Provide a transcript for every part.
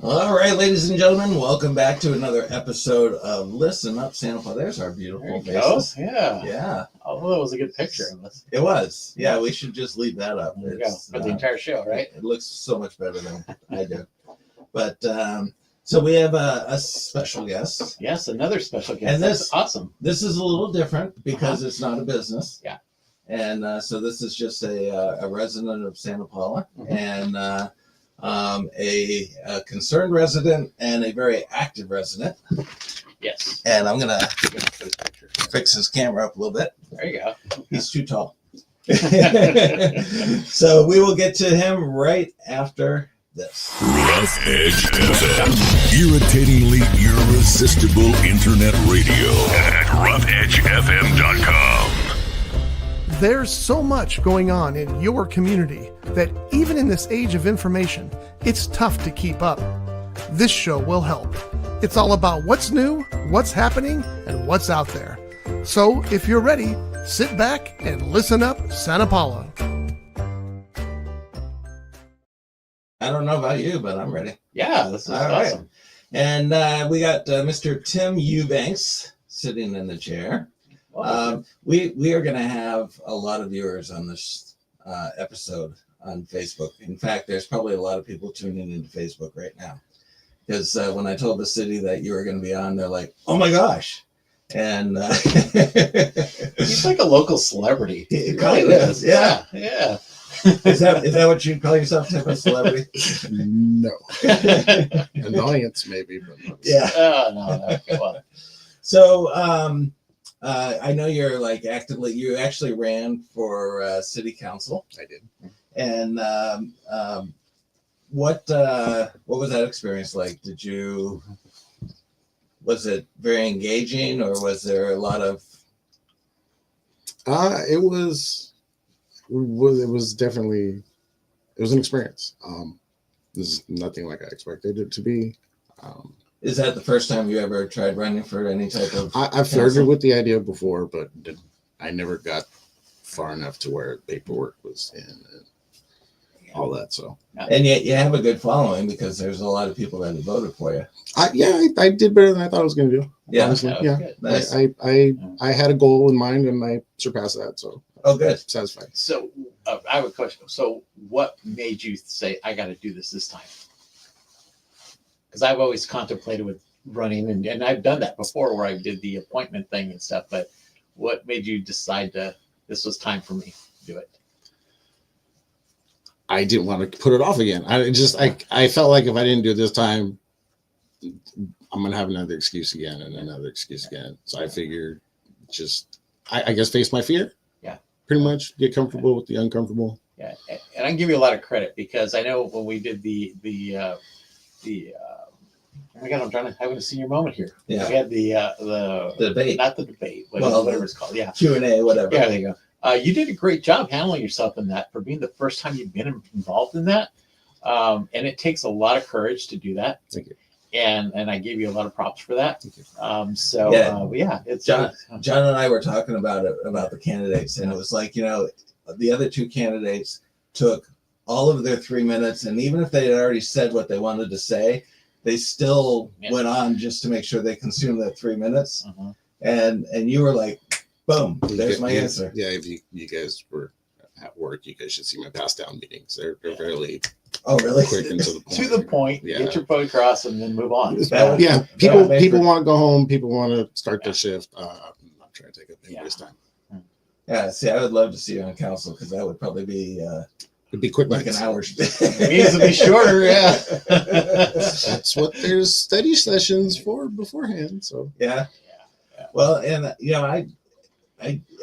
All right, ladies and gentlemen, welcome back to another episode of Listen Up, Santa Paula. There's our beautiful faces. Yeah. Yeah. Oh, that was a good picture of us. It was. Yeah, we should just leave that up. There we go. For the entire show, right? It looks so much better than I do. But so we have a special guest. Yes, another special guest. And That's awesome. This is a little different because it's not a business. Yeah. And so this is just a resident of Santa Paula and a concerned resident and a very active resident. Yes. And I'm gonna fix his camera up a little bit. There you go. He's too tall. So we will get to him right after this. Rough Edge FM. Irritatingly irresistible internet radio at roughedgefm.com. There's so much going on in your community that even in this age of information, it's tough to keep up. This show will help. It's all about what's new, what's happening, and what's out there. So if you're ready, sit back and listen up, Santa Paula. I don't know about you, but I'm ready. Yeah, this is awesome. Right. And we got Mr. Tim Eubanks sitting in the chair. We are going to have a lot of viewers on this episode on Facebook. In fact, there's probably a lot of people tuning into Facebook right now. Because when I told the city that you were going to be on, they're like, oh my gosh. And he's like a local celebrity. He really is. Yeah. Yeah. Is that what you call yourself, Tim, a celebrity? No. Annoyance, maybe, but not. Yeah. Oh, no. Come on. So, I know you're like you actually ran for city council. I did. And what was that experience like? Was it very engaging or was there a lot of? It was definitely, it was an experience. This is nothing like I expected it to be. Is that the first time you ever tried running for any type of? I flirted with the idea before, but I never got far enough to where paperwork was in and all that. So, and yet you have a good following because there's a lot of people that have voted for you. I did better than I thought I was going to do. Yeah, honestly. Yeah. Nice. I had a goal in mind and I surpassed that. So, good, satisfied. So, I have a question. So, what made you say I got to do this time? Because I've always contemplated with running, and I've done that before where I did the appointment thing and stuff, but what made you decide this was time for me to do it? I didn't want to put it off again. I felt like if I didn't do it this time, I'm going to have another excuse again and another excuse again. So I figured I guess face my fear. Yeah. Pretty much get comfortable with the uncomfortable. Yeah. And I can give you a lot of credit because I know when we did the oh my God, I'm having a senior moment here. Yeah. We had the debate, not the debate, whatever it's called. Yeah. Q&A, whatever. Yeah, there you go. You did a great job handling yourself in that for being the first time you've been involved in that. And it takes a lot of courage to do that. Thank you. And I gave you a lot of props for that. Thank you. It's John and I were talking about the candidates, and it was like, the other two candidates took all of their 3 minutes, and even if they had already said what they wanted to say, they still went on just to make sure they consumed that 3 minutes. And you were like, boom, there's my answer. Yeah, if you guys were at work, you guys should see my pass down meetings. They're fairly really quick and to the point. To the point. Yeah. Get your point across and then move on. People want to go home. People want to start their shift. I'm not trying to take up anybody's time. Yeah, see, I would love to see you on council because that would probably be it'd be quick, like an hour. It needs to be shorter. Yeah, that's what there's study sessions for beforehand. So yeah. Well, and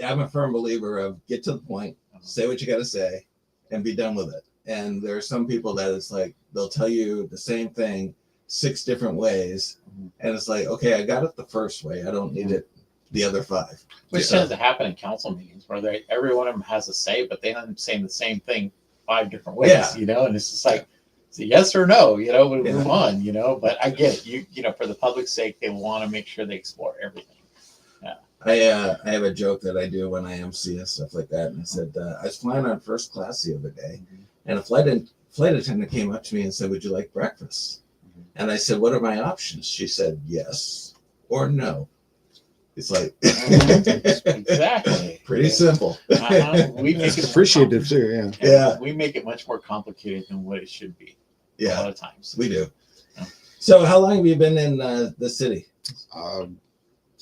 I'm a firm believer of get to the point, say what you got to say, and be done with it. And there are some people that it's like they'll tell you the same thing 6 different ways, and it's like, okay, I got it the first way. I don't need it the other 5. Which tends to happen in council meetings where every one of them has a say, but they end up saying the same thing 5 different ways. And it's just like, it's a yes or no, we move on, But I get it. For the public's sake, they want to make sure they explore everything. I have a joke that I do when I MC and stuff like that, and I said I was flying on first class the other day, and a flight attendant came up to me and said, "Would you like breakfast?" And I said, what are my options? She said, yes or no. It's like, Exactly. pretty simple. We make it Appreciative too. Yeah. Yeah. We make it much more complicated than what it should be. A Yeah, lot of times. we do. Yeah. So how long have you been in the city?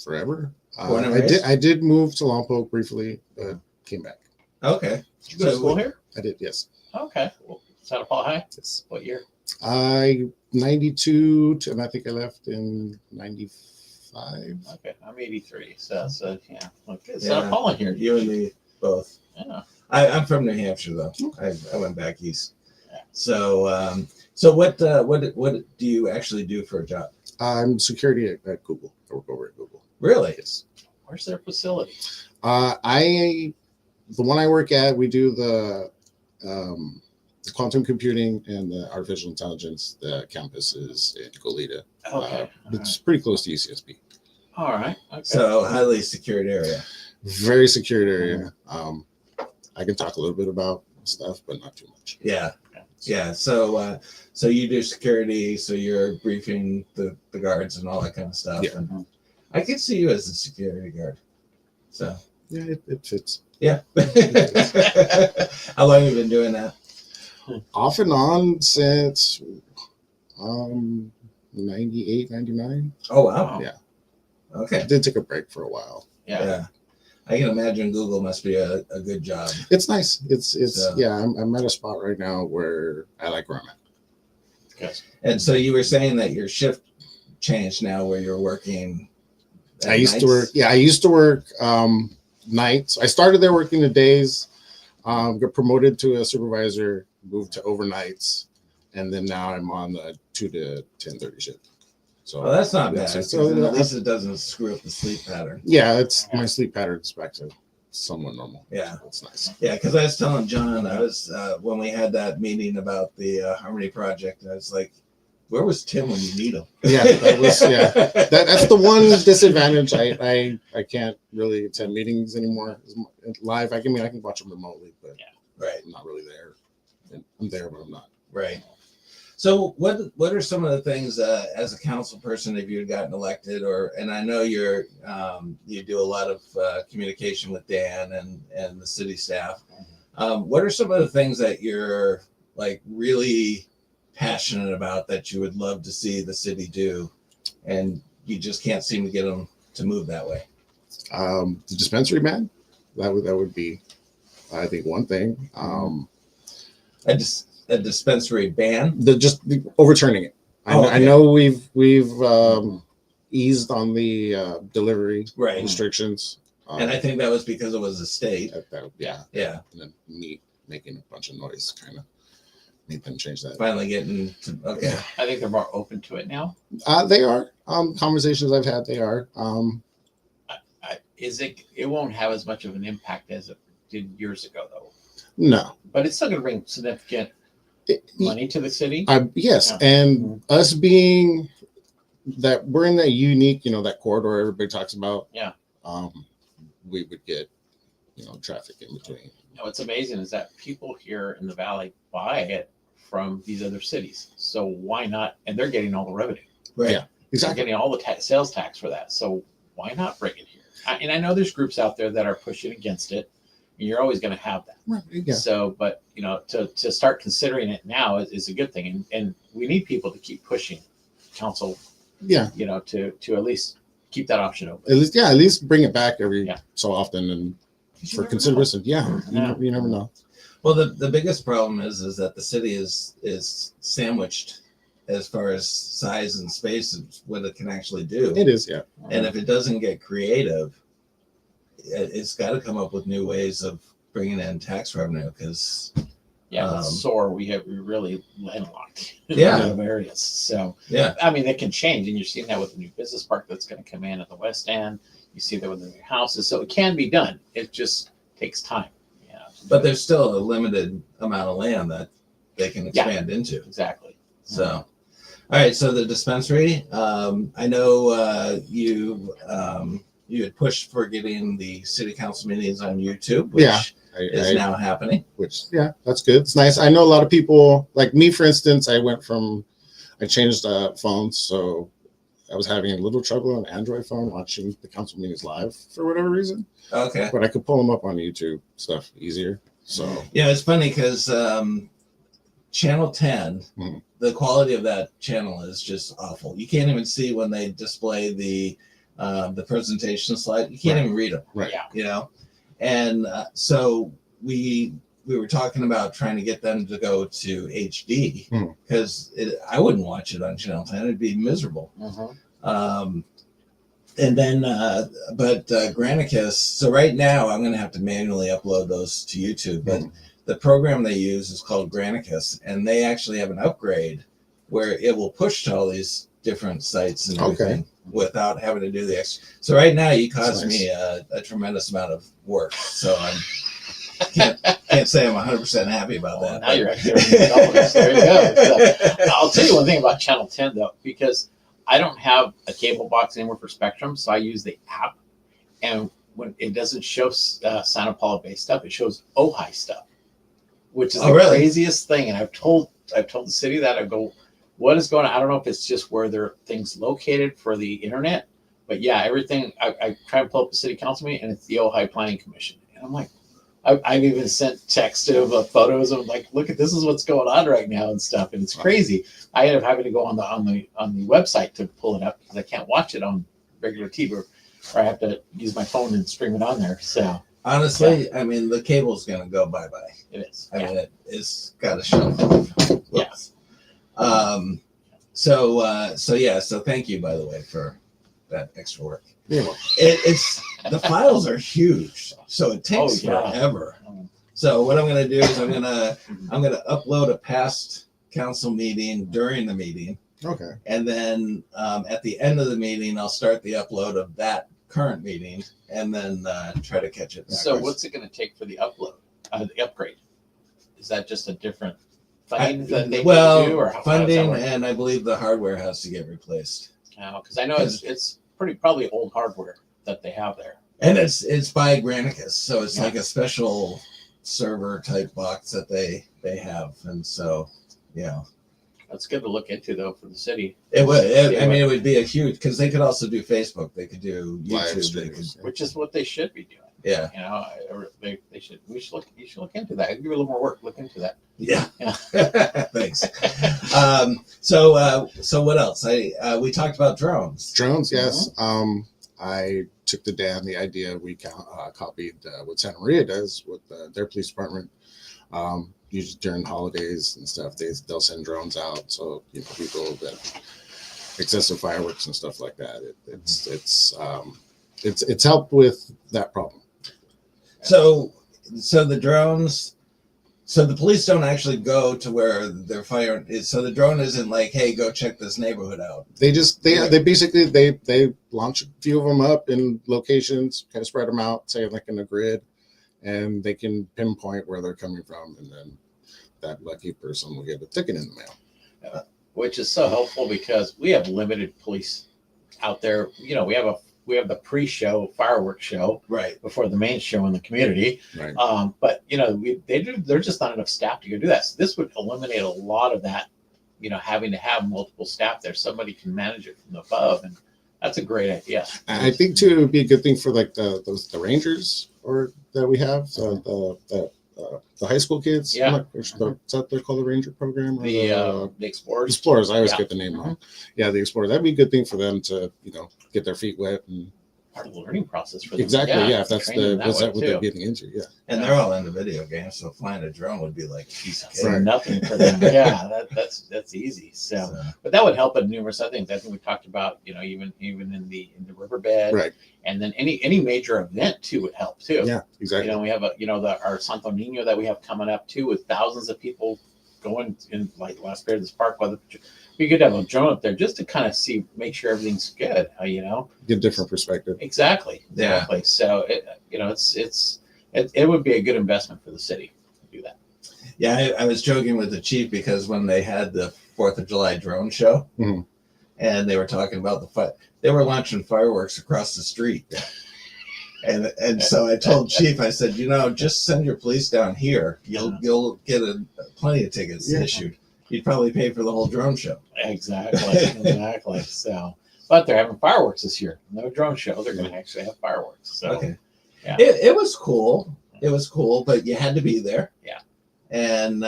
Forever. Born and I did. raised? I did move to Lompoc briefly, but came back. Okay. Did you go to school here? I did. Yes. Okay. Well, Santa Paula High? Yes. What year? I 92, and I think I left in 95. Okay. I'm 83. So yeah. Okay. Yeah. Santa Paula here. You and me both. Yeah. I'm from New Hampshire though. I went back east. Yeah. So so what do you actually do for a job? I'm security at Google. I work over at Google. Really? Yes. Where's their facility? The one I work at, we do the quantum computing and the artificial intelligence. The campus is in Goleta. Okay. It's pretty close to UCSB. All right. Okay. So highly secured area. Very secured area. I can talk a little bit about stuff, but not too much. Yeah. Yeah. So so you do security, so you're briefing the guards and all that kind of stuff. Yeah. And I could see you as a security guard. So Yeah, it fits. yeah. How long have you been doing that? Off and on since 98, 99. Oh wow. Yeah. Okay. I did take a break for a while. Yeah. Yeah. I can imagine Google must be a good job. It's nice. It's So- yeah. I'm at a spot right now where I like where I'm at. Yes. And so you were saying that your shift changed now where you're working. at I used to nights? work. Yeah, I used to work nights. I started there working the days. Got promoted to a supervisor. Moved to overnights, and then now I'm on the 2 to 10:30 shift. So Well, that's not yeah, bad. so At least it doesn't screw up the sleep pattern. yeah, it's my sleep pattern's back to somewhat normal. Yeah. It's nice. Yeah, because I was telling John, I was when we had that meeting about the Harmony Project, I was like, "Where was Tim when you need him?" Yeah, that was that's the one disadvantage. I can't really attend meetings anymore live. I can watch them remotely, but Right, I'm not really there. I'm there, but I'm not. right. So, what are some of the things as a council person, if you had gotten elected, and I know you do a lot of communication with Dan and the city staff. What are some of the things that you're like really passionate about that you would love to see the city do, and you just can't seem to get them to move that way? The dispensary ban, that would be, I think, one thing. A dispensary ban? The overturning it. Okay. I know we've eased on the delivery Right. restrictions. And I think that was because it was a state. Yeah, Yeah, and then me making a bunch of noise kind of made them change that. finally getting to, okay. I think they're more open to it now. They are conversations I've had. They are. It won't have as much of an impact as it did years ago, though. No. But it's still going to bring significant money to the city. Yes, Yeah. and us being that we're in that unique, that corridor everybody talks about. Yeah. We would get, traffic in between. What's amazing is that people here in the valley buy it from these other cities. So why not? And they're getting all the revenue. Right. Yeah. They're Exactly. getting all the sales tax for that. So why not bring it here? And I know there's groups out there that are pushing against it. And you're always going to have that. Right. Yeah. So, but to start considering it now is a good thing. And we need people to keep pushing council, Yeah. to at least keep that option open. At least bring it back every Yeah. so often and You for never consideration. Yeah. Yeah. You never know. Well, the biggest problem is that the city is sandwiched as far as size and space of what it can actually do. It is. Yeah. know. And if it doesn't get creative, it's got to come up with new ways of bringing in tax revenue because Yeah, with SOAR, we really landlocked in Yeah. a lot of areas. So, yeah, I mean, it can change. And you're seeing that with the new business park that's going to come in at the West End. You see that with the new houses. So it can be done. It just takes time. Yeah. but there's still a limited amount of land that they can expand into. Exactly. So, all right. So the dispensary, I know you had pushed for getting the city council meetings on YouTube, which Yeah. is now happening. Which, yeah, that's good. It's nice. I know a lot of people, like me, for instance, I went from I changed phones, so I was having a little trouble on Android phone watching the council meetings live for whatever reason. Okay. But I could pull them up on YouTube stuff easier. So Yeah, it's funny because Channel 10, Mhm. the quality of that channel is just awful. You can't even see when they display the presentation slide. You can't Right. even read them. right. Yeah. You know, and so we were talking about trying to get them to go to HD Mhm. because I wouldn't watch it on Channel 10. It'd be miserable. Mhm. And then, but Granicus. So right now, I'm going to have to manually upload those to YouTube. But the program they use is called Granicus, and they actually have an upgrade where it will push to all these different sites and everything without having to do the extra. So right now, you caused Nice. me a tremendous amount of work. So can't say I'm 100% happy about that. Now you're actually $30. There you go. So, I'll tell you one thing about Channel 10 though, because I don't have a cable box anymore for Spectrum, so I use the app. And when it doesn't show Santa Paula based stuff, it shows Ojai stuff, which is the really? craziest thing. And I've told the city that. I go, what is going on? I don't know if it's just where there are things located for the internet, but yeah, everything. I try and pull up the city council meeting, and it's the Ojai Planning Commission, and I'm like, I've even sent text of photos of like, look at this is what's going on right now and stuff, and it's crazy. I end up having to go on the website to pull it up because I can't watch it on regular TV, or I have to use my phone and stream it on there. So Honestly, I mean, the cable's going to go bye-bye. it is. I Yeah. mean, it's got to shut off. Yeah. So thank you, by the way, for that extra work. Yeah, well, It's the files are huge, so it takes Oh, yeah. forever. Um, So what I'm going to do is I'm going to upload a past council meeting during the meeting, okay. and then at the end of the meeting I'll start the upload of that current meeting, and then try to catch it back. So what's it going to take for the the upgrade? Is that just a different funding that they can do, or how does that funding, work? and I believe the hardware has to get replaced. Because I know it's probably old hardware that they have there. And it's by Granicus, so it's Yeah. like a special server type box that they have, and so That's good to look into though for the city. it would. Yeah. I mean, it would be a huge, because they could also do Facebook, they could do Live YouTube, they streams. could, Which is what they should be doing. yeah, You know, you should look into that. Give you a little more work. Look into that. yeah. Yeah. Thanks. So what else? We talked about drones. Drones, yes. I took the day on the idea. We copied what Santa Maria does with their police department. Usually during holidays and stuff, they'll send drones out. So people that excessive fireworks and stuff like that. It's helped with that problem. So the drones. So the police don't actually go to where their fire is. So the drone isn't like, hey, go check this neighborhood out. They basically they launch a few of them up in locations, kind of spread them out, say like in a grid, and they can pinpoint where they're coming from, and then that lucky person will get a ticket in the mail. Which is so helpful because we have limited police out there. You know, we have the pre-show fireworks show Right. before the main show in the community. Right. But there's just not enough staff to go do that. So this would eliminate a lot of that, having to have multiple staff there. Somebody can manage it from above, and that's a great idea. And I think too, it'd be a good thing for like the Rangers that we have, the high school kids. Yeah. I'm not sure, is that they're called the Ranger program? Or The Explorers. Explorers. I always Yeah. get the name wrong. Yeah, the Explorers. That'd be a good thing for them to get their feet wet and Part of the learning process for them. exactly. Yeah, if that's train them what way, they're too. getting into. Yeah. And they're all into video games, so flying a drone would be like a piece of cake. So nothing for them. Yeah, that's easy. So, but that would help in numerous other things. I think we talked about, even in the riverbed, Right. And then any major event too would help too. Yeah. Exactly. We have our Santo Nino that we have coming up too, with thousands of people going in like last period of this park. Whether we could have a drone up there just to kind of make sure everything's good. Get different perspective. Exactly. Yeah. So it would be a good investment for the city to do that. Yeah, I was joking with the chief because when they had the 4th of July drone show, Mhm. and they were talking about they were launching fireworks across the street. And so I told Chief, I said, just send your police down here. You'll get plenty of tickets Yeah. issued. You'd probably pay for the whole drone show. Exactly. So, but they're having fireworks this year. No drone show. They're going to actually have fireworks. So, Okay. Yeah. It was cool. It was cool, but you had to be there. Yeah. And,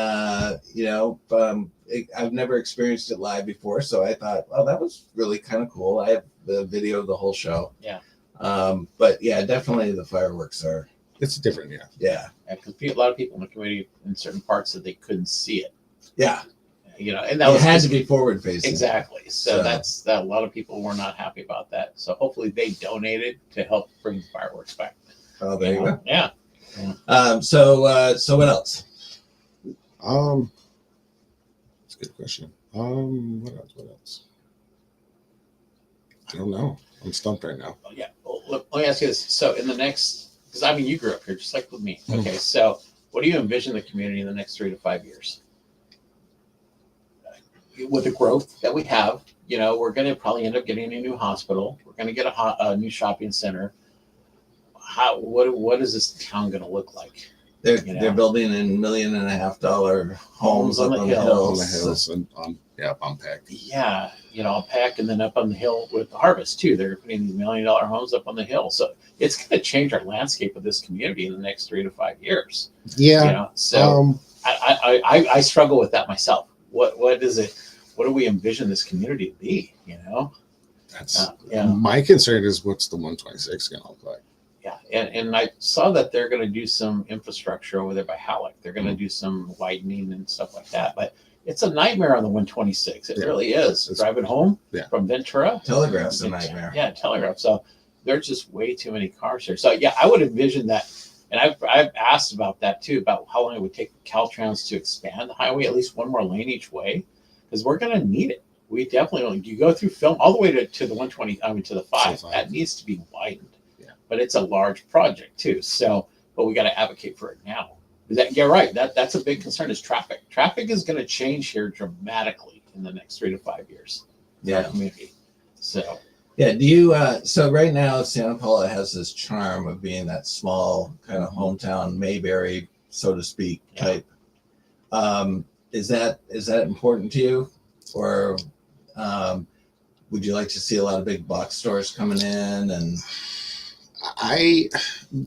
I've never experienced it live before. So I thought, well, that was really kind of cool. I have the video of the whole show. Yeah. But yeah, definitely the fireworks are. It's different, Yeah. Because a lot of people in the community in certain parts that they couldn't see it. Yeah. And that it was had to be forward facing. exactly. So So- that's that. A lot of people were not happy about that. So hopefully they donated to help bring the fireworks back. Oh, there you go. Yeah. So what else? That's a good question. What else? I don't know. I'm stumped right now. Yeah. Well, let me ask you this. So in the next, because I mean, you grew up here just like with me. Mhm. Okay. So what do you envision the community in the next 3 to 5 years? With the growth that we have, we're going to probably end up getting a new hospital. We're going to get a new shopping center. What is this town going to look like? They're building in $1.5 million homes up on the On hills. the hills and on Peck. Yeah, on Peck and then up on the hill with the Harvest too. They're putting these $1 million homes up on the hill. So it's going to change our landscape of this community in the next 3 to 5 years. Yeah. So I struggle with that myself. What is it? What do we envision this community to be? That's Yeah. my concern is what's the 126 going to look like? Yeah, and I saw that they're going to do some infrastructure over there by Halleck. They're going to do some widening and stuff like that. But it's a nightmare on the 126. It Yeah. really is. It's- Driving home Yeah. from Ventura. Telegraph's a nightmare. Yeah, Telegraph. So there's just way too many cars here. So yeah, I would envision that. And I've asked about that too, about how long it would take Caltrans to expand the highway, at least one more lane each way, because we're going to need it. We definitely, you go through film all the way to the 120, to the 5, that needs to be widened. But it's a large project too. So, but we got to advocate for it now. You're right. That's a big concern is traffic. Traffic is going to change here dramatically in the next 3 to 5 years. in our Yeah. community. So Yeah. Do you? So right now, Santa Paula has this charm of being that small kind of hometown Mayberry, so to speak, Yeah. type. Is that important to you, or would you like to see a lot of big box stores coming in? And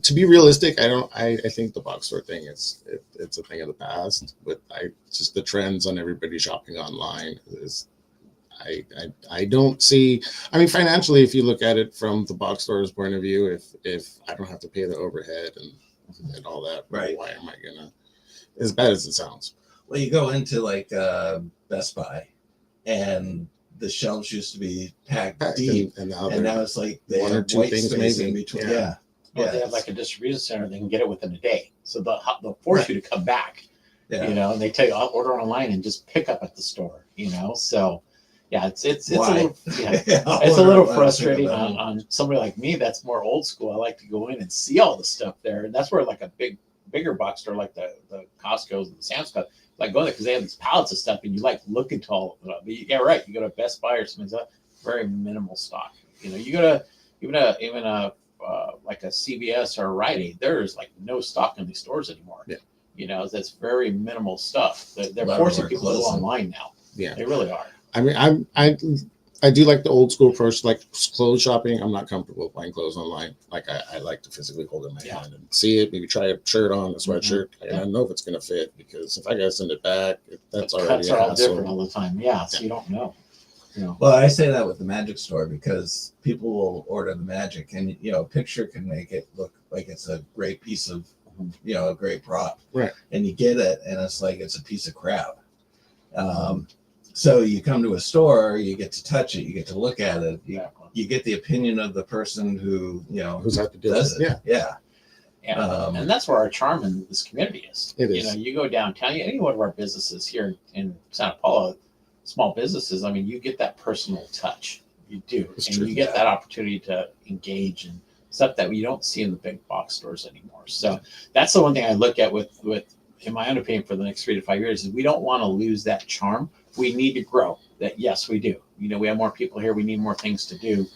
To be realistic, I think the box store thing it's a thing of the past. But just the trends on everybody shopping online is. I don't see. I mean, financially, if you look at it from the box store's point of view, if I don't have to pay the overhead and all that, Right. why am I gonna? As bad as it sounds. well, you go into like Best Buy, and the shelves used to be packed deep, and now and they're now it's like they one have or two white things space maybe. in between. Yeah. Yeah. they have like a distribution center, they can get it within a day. So they'll force you to come back, Yeah. and they tell you, I'll order online and just pick up at the store, So yeah, it's a Why? little, yeah. Yeah, It's a little I'll frustrating figure that out. on somebody like me that's more old school. I like to go in and see all the stuff there. And that's where like a bigger box store like the Costco's and the Sam's Club, like go there because they have these pallets of stuff and you like look into all of it. But yeah, right. You go to Best Buy or something, like that, very minimal stock. You go to even a like a CVS or a Rite Aid, there's like no stock in these stores anymore. Yeah. That's very minimal stuff. They're A lot of forcing them are people to go closing. online now. Yeah. They really are. I mean, I do like the old school approach, like clothes shopping. I'm not comfortable buying clothes online. Like I like to physically hold it in my Yeah. hand and see it. Maybe try a shirt on, a sweatshirt. Yeah. I know if it's gonna fit because if I gotta send it back, that's The already cuts a are all hassle. different all the time. Yeah, so you don't know. Well, I say that with the Magic Store because people will order the Magic, and a picture can make it look like it's a great piece of, a great prop. Right. And you get it, and it's like it's a piece of crap. So you come to a store, you get to touch it, you get to look at it, you get the opinion of the person who Who's have to do does it? it. Yeah. Yeah. And that's where our charm in this community is. It is. You go downtown, any one of our businesses here in Santa Paula, small businesses, I mean, you get that personal touch. You do. It's And true. you get Yeah. that opportunity to engage in stuff that you don't see in the big box stores anymore. So that's the one thing I look at with in my own opinion for the next 3 to 5 years is we don't want to lose that charm. We need to grow. That yes, we do. We have more people here. We need more things to do,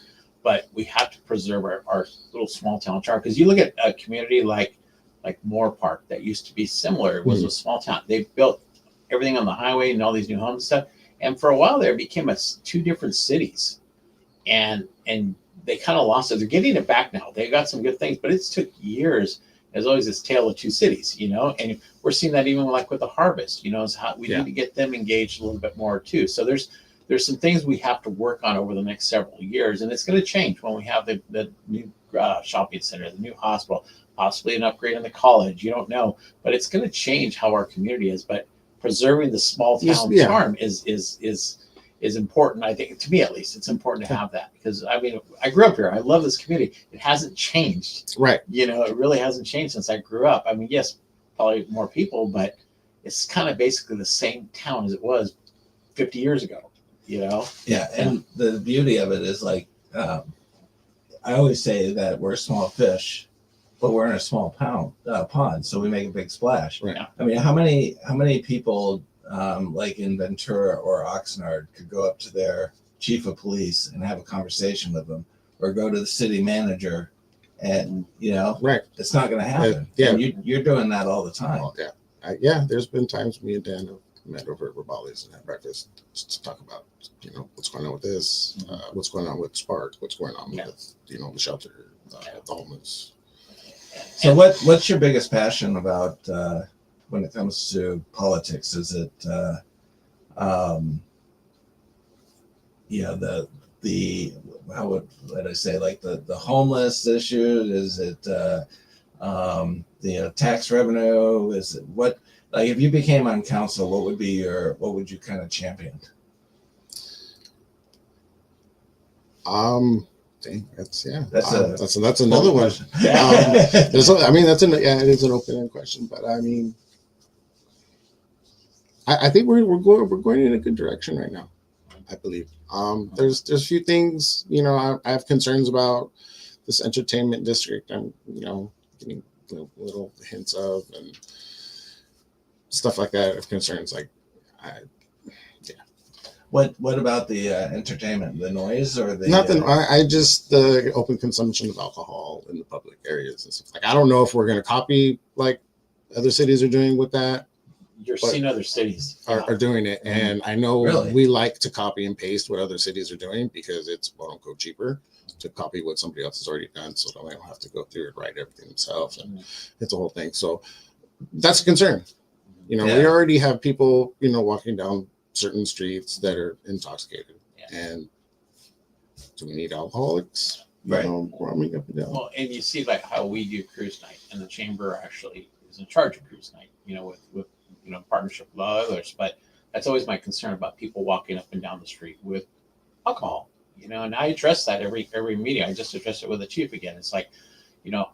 but we have to preserve our little small town charm. Because you look at a community like Moore Park that used to be similar. It was a small town. They built everything on the highway and all these new homes and stuff. And for a while there, it became two different cities, and they kind of lost it. They're getting it back now. They got some good things, but it took years. There's always this tale of two cities, and we're seeing that even like with the harvest, is how we need to get them engaged a little bit more too. So there's some things we have to work on over the next several years, and it's going to change when we have the new shopping center, the new hospital, possibly an upgrade in the college. You don't know, but it's going to change how our community is. But preserving the small town charm is important. I think, to me at least, it's important to have that, because I mean, I grew up here. I love this community. It hasn't changed. Right. It really hasn't changed since I grew up. I mean, yes, probably more people, but it's kind of basically the same town as it was 50 years ago, Yeah. And the beauty of it is, like, I always say that we're a small fish, but we're in a small pond, so we make a big splash. Right. I mean, how many people like in Ventura or Oxnard could go up to their chief of police and have a conversation with them, or go to the city manager, and Right. it's not going to happen. Yeah. And you're doing that all the time. Oh, yeah. There's been times me and Dan have met over at Rabali's and had breakfast to talk about, what's going on with this, what's going on with Spark, what's going on with, the shelter, the homeless. So what's your biggest passion about when it comes to politics? Is it the how would I say, like the homeless issue? Is it tax revenue? Is it what, like, if you became on council, what would you kind of champion? That's That's another one. It is an open-ended question, but I mean, I think we're going in a good direction right now. I believe there's a few things, I have concerns about this entertainment district. I'm getting little hints of and stuff like that of concerns. Like, What about the entertainment, the noise, or the nothing? I just the open consumption of alcohol in the public areas and stuff. Like, I don't know if we're going to copy like other cities are doing with that. You're seeing other cities are doing it, and I know Really? we like to copy and paste what other cities are doing because it's quote unquote cheaper to copy what somebody else has already done, so that they don't have to go through and write everything themselves, and it's a whole thing. So that's a concern. We already have people walking down certain streets that are intoxicated, and do we need alcoholics roaming up and down? Well, and you see like how we do cruise night, and the chamber actually is in charge of cruise night, with partnership with others. But that's always my concern about people walking up and down the street with alcohol, and I address that every meeting. I just addressed it with the chief again. It's like,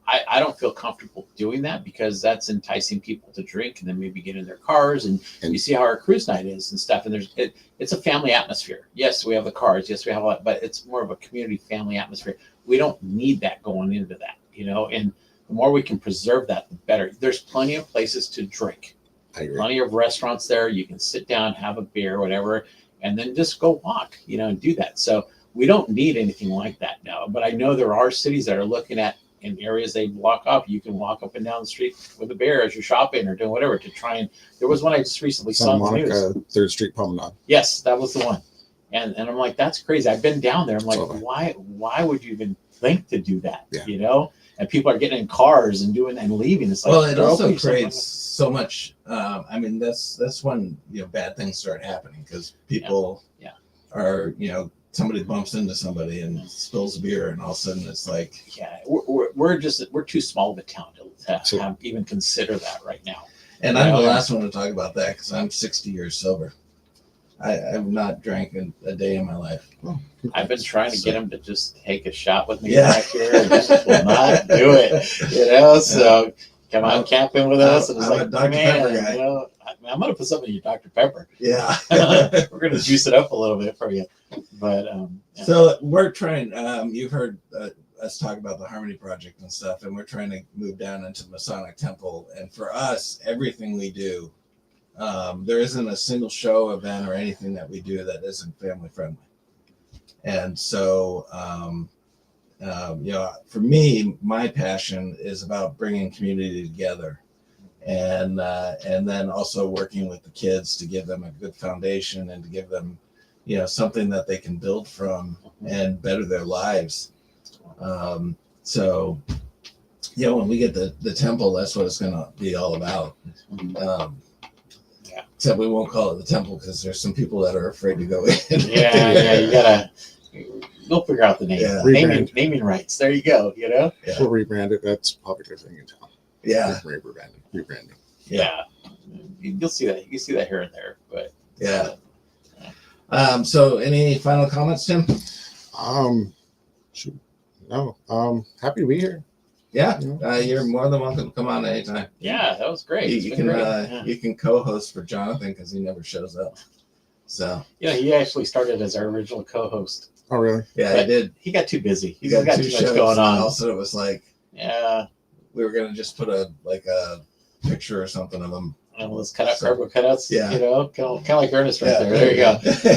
I don't feel comfortable doing that, because that's enticing people to drink and then maybe get in their cars. And you see how our cruise night is and stuff. And it's a family atmosphere. Yes, we have the cars. Yes, we have a lot, but it's more of a community family atmosphere. We don't need that going into that, and the more we can preserve that, the better. There's plenty of places to drink. I agree. Plenty of restaurants there. You can sit down, have a beer, whatever, and then just go walk, and do that. So we don't need anything like that now. But I know there are cities that are looking at, in areas they block off, you can walk up and down the street with a beer as you're shopping or doing whatever to try. And there was one I just recently saw Santa on the news. Monica 3rd Street Promenade. Yes, that was the one. And I'm like, that's crazy. I've been down there. I'm like, Okay. why would you even think to do that? Yeah. And people are getting in cars and doing and leaving. It's like, Well, it also opening something creates so much. That's when bad things start happening, because people are somebody bumps into somebody and spills beer, and all of a sudden it's like, we're too small of a town to have even consider that right now. And I'm the last one to talk about that, because I'm 60 years sober. I've not drank a day in my life. I've been trying to get him to just take a shot with me Yeah. back here, and he just will not do it. So come on camping with us, and it's I'm a like, Dr. man, Pepper guy. I'm gonna put something in your Dr. Pepper. Yeah. We're gonna juice it up a little bit for you, but So we're trying. You've heard us talk about the Harmony Project and stuff, and we're trying to move down into Masonic Temple. And for us, everything we do, there isn't a single show, event, or anything that we do that isn't family friendly. And so, for me, my passion is about bringing community together and then also working with the kids to give them a good foundation and to give them, something that they can build from and better their lives. So, when we get the temple, that's what it's going to be all about. Except we won't call it the temple because there's some people that are afraid to go in. We'll figure out the name. Yeah. Naming rights. There you go. Yeah. We'll rebrand it. That's a popular thing in town. Yeah. Rebranding. Yeah. You'll see that. You can see that here and there, but Yeah. So any final comments, Tim? Shoot. No. Happy to be here. Yeah. You're more than welcome to come on anytime. yeah, that was great. You, It's you been can great. you can co-host for Jonathan because he never shows up. So He actually started as our original co-host. Oh, really? yeah, I But did. He got too busy. He's Got got two too much shows. going on. Also, it was like Yeah. we were gonna just put a picture or something of him. And let's cut out cardboard cutouts. Yeah. Kind of like Ernest right Yeah. there. There you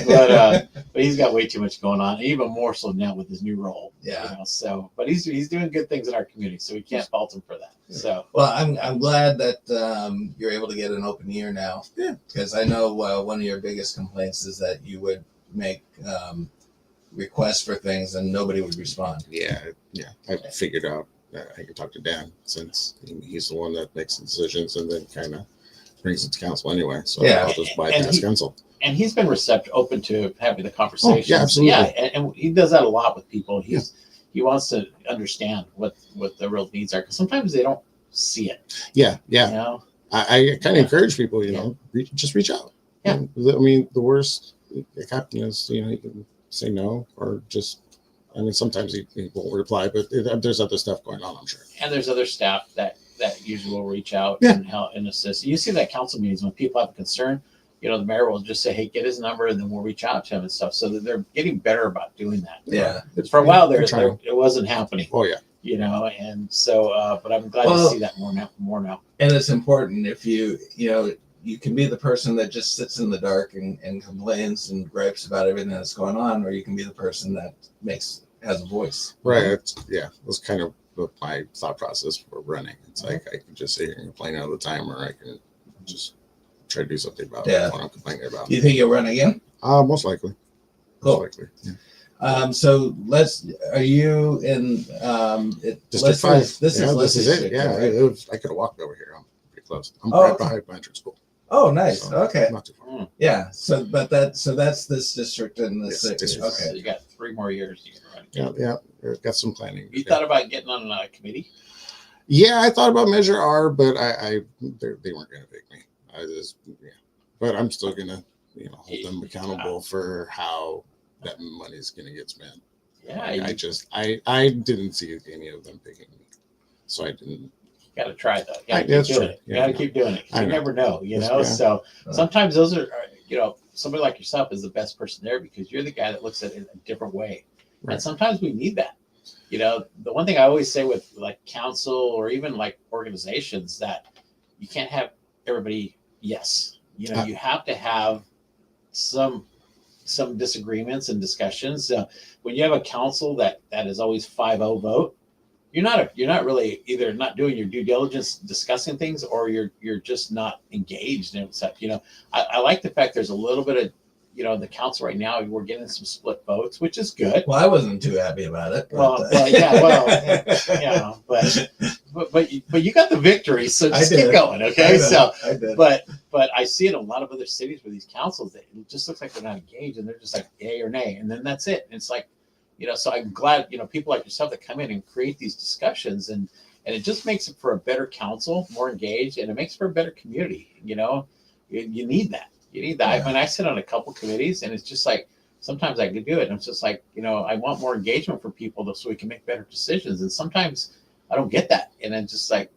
go. But he's got way too much going on, even more so now with his new role. Yeah. So, but he's doing good things in our community, so we can't fault him for that. So, Well, I'm glad that you're able to get an open ear now. Yeah. Because I know one of your biggest complaints is that you would make requests for things and nobody would respond. Yeah. I figured out that I could talk to Dan since he's the one that makes the decisions and then kind of brings it to council anyway. So Yeah. I'll just bypass council. and he's been open to having the conversation. Oh, yeah, absolutely. And he does that a lot with people. He wants to understand what the real needs are because sometimes they don't see it. Yeah. I kind of encourage people, just reach out. Yeah. I mean, the worst that happens is, you can say no or just, sometimes he won't reply, but there's other stuff going on, I'm sure. And there's other staff that usually will reach out Yeah. and help and assist. You see that council meetings when people have a concern, the mayor will just say, hey, get his number, and then we'll reach out to him and stuff. So that they're getting better about doing that. Yeah. For a while there, trying. it wasn't happening. Oh, yeah. And so, but I'm glad to see that more now. And it's important if you can be the person that just sits in the dark and complains and gripes about everything that's going on, or you can be the person that has a voice. Right. That's kind of my thought process for running. It's like I can just sit here and complain all the time, or I can just try to do something about what I'm complaining about. You think you'll run again? Most likely. Cool. Most likely. Yeah. So are you in District 5. This is it. District, Yeah. right? I could have walked over here. I'm pretty close. I'm Oh, right okay. behind Blanchard School. Oh, nice. So, Okay. Not too far. Yeah. So that's this district and this. Yes, district. So Okay. you got 3 more years you can run. Yeah. Got some planning. You thought about getting on a committee? Yeah, I thought about Measure R, but they weren't going to pick me. But I'm still going to, hold them accountable for how that money is going to get spent. Yeah. I didn't see any of them picking me, so I didn't. Got to try though. You Right, got to that's keep doing true. it. You Yeah, got to no. keep doing it. I You know. never know, Yeah. So sometimes those are, somebody like yourself is the best person there because you're the guy that looks at it in a different way. Right. And sometimes we need that. The one thing I always say with like council or even like organizations that you can't have everybody yes. You have to have some disagreements and discussions. When you have a council that is always 5-0 vote, you're not really either not doing your due diligence discussing things or you're just not engaged in stuff. I like the fact there's a little bit of the council right now, we're getting some split votes, which is good. Well, I wasn't too happy about it. But you got the victory, so just keep going, okay? I did. But I see it in a lot of other cities where these councils, it just looks like they're not engaged and they're just like yay or nay, and then that's it. And it's like, so I'm glad people like yourself that come in and create these discussions, and it just makes it for a better council, more engaged, and it makes for a better community. You need that. You need that. Yeah. When I sit on a couple committees, and it's just like sometimes I could do it, and it's just like I want more engagement for people so we can make better decisions, and sometimes I don't get that, and it's just like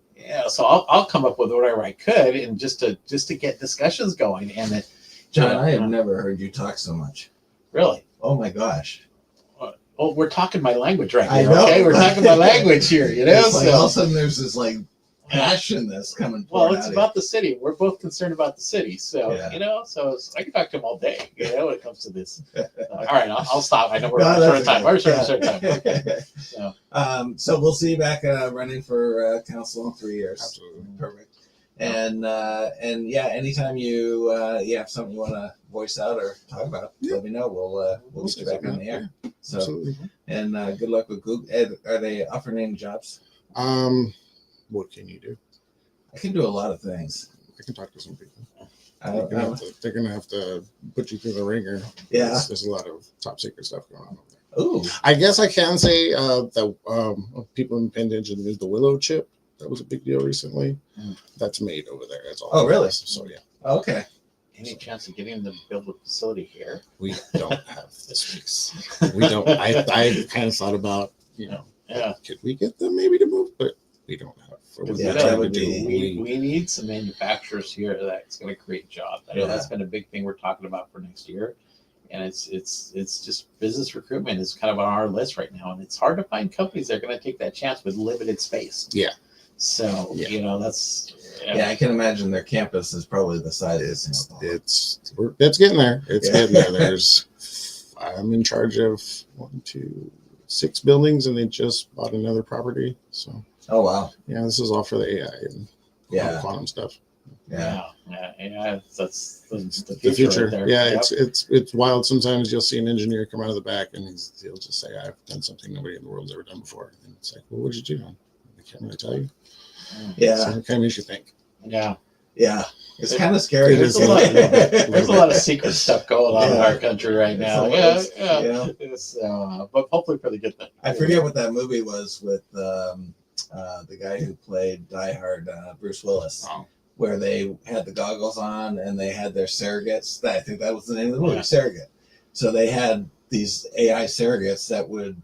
so I'll come up with whatever I could, and just to get discussions going. And John, I have never heard you talk so much. Really. Oh my gosh. Well, we're talking my language right I now. know. Okay, we're talking my language here. It's like all of a sudden there's this like passion that's coming. Well, it's about the city. We're both concerned about the city, so Yeah. So I can talk to him all day. When it comes to this. All right, I'll stop. I know we're No, short of that's time. We're okay. short of time. Okay. So So we'll see you back running for council in 3 years. Absolutely. Perfect. And yeah, anytime you have something you want to voice out or talk about, let me know. We'll get you back on the air. So, Absolutely. and good luck with Google. Ed, are they offering any jobs? What can you do? I can do a lot of things. I can talk to some people. They're They're gonna have to put you through the ringer. Yeah. There's a lot of top secret stuff going on over there. Ooh. I guess I can say that people in Pendage and the Willow chip. That was a big deal recently. That's made over there. That's all. Oh, really? So yeah. Okay. Any chance of getting them to build a facility here? We don't have the space. We don't. I kind of thought about, could we get them maybe to move, but we don't have. Yeah, that would be- we need some manufacturers here that's going to create jobs. I know that's been a big thing we're talking about for next year, and it's just business recruitment is kind of on our list right now, and it's hard to find companies that are going to take that chance with limited space. Yeah. So that's. Yeah, I can imagine their campus is probably the size of Santa Paula. It's getting there. It's getting there. I'm in charge of 6 buildings, and they just bought another property. So. Oh wow. Yeah, this is all for the AI and quantum stuff. Yeah. That's the The future. right there. Yeah, Yep. it's wild. Sometimes you'll see an engineer come out of the back and he'll just say, "I've done something nobody in the world's ever done before." And it's like, "Well, what did you do?" I can't really tell you. Yeah. So it kind of makes you think. Yeah. Yeah. It's kind of scary. It is There's a lot of secret stuff going on in our country right now. Yeah. It's, but hopefully for the good thing. I forget what that movie was with the guy who played Die Hard, Bruce Willis, where they had the goggles on and they had their surrogates. I think that was the name of the movie, Surrogate. So they had these AI surrogates that would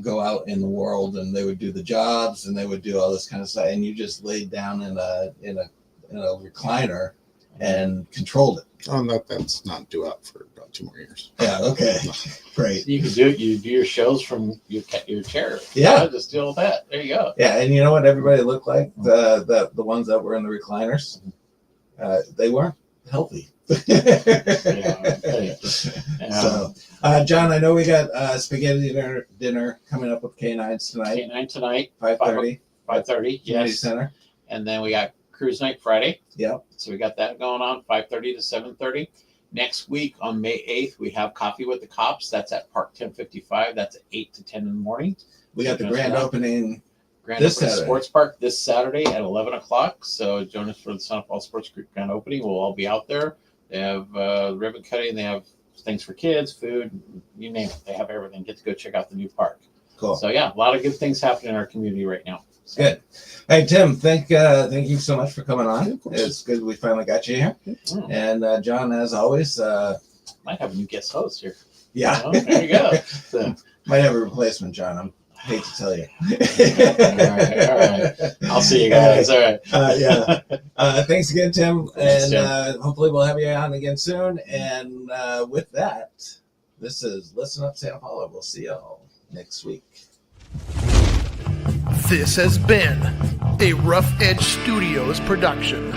go out in the world and they would do the jobs and they would do all this kind of stuff. And you just laid down in a recliner and controlled it. Oh, that's not due out for about 2 more years. Yeah. Okay. Great. You can do it. You do your shows from your chair. Yeah. Just deal with that. There you go. Yeah, and you know what everybody looked like? The ones that were in the recliners. They weren't healthy. So, John, I know we got spaghetti dinner coming up with K9s tonight. K9 tonight, 5:30. 5:30. Community Yes. Center. And then we got cruise night Friday. Yep. So we got that going on 5:30 to 7:30. Next week on May 8th, we have Coffee with the Cops. That's at Park 1055. That's at 8 to 10 in the morning. We got the grand opening. Grand This opening Saturday. Sports Park this Saturday at 11 o'clock. So join us for the Santa Paula Sports Group grand opening. We'll all be out there. They have ribbon cutting. They have things for kids, food, you name it. They have everything. Get to go check out the new park. Cool. So yeah, a lot of good things happening in our community right now. So, Good. Hey, Tim, thank you so much for coming on. Of course. It's good we finally got you here. And John, as always, might have a new guest host here. yeah. Oh, there you go. So, Might have a replacement, John. I hate to tell you. all right. I'll see you guys. All right. Yeah. Thanks again, Tim. Thanks, And hopefully we'll have you on again soon. And with that, this is Listen Up Santa Paula. We'll see y'all next week. This has been a Rough Edge Studios production.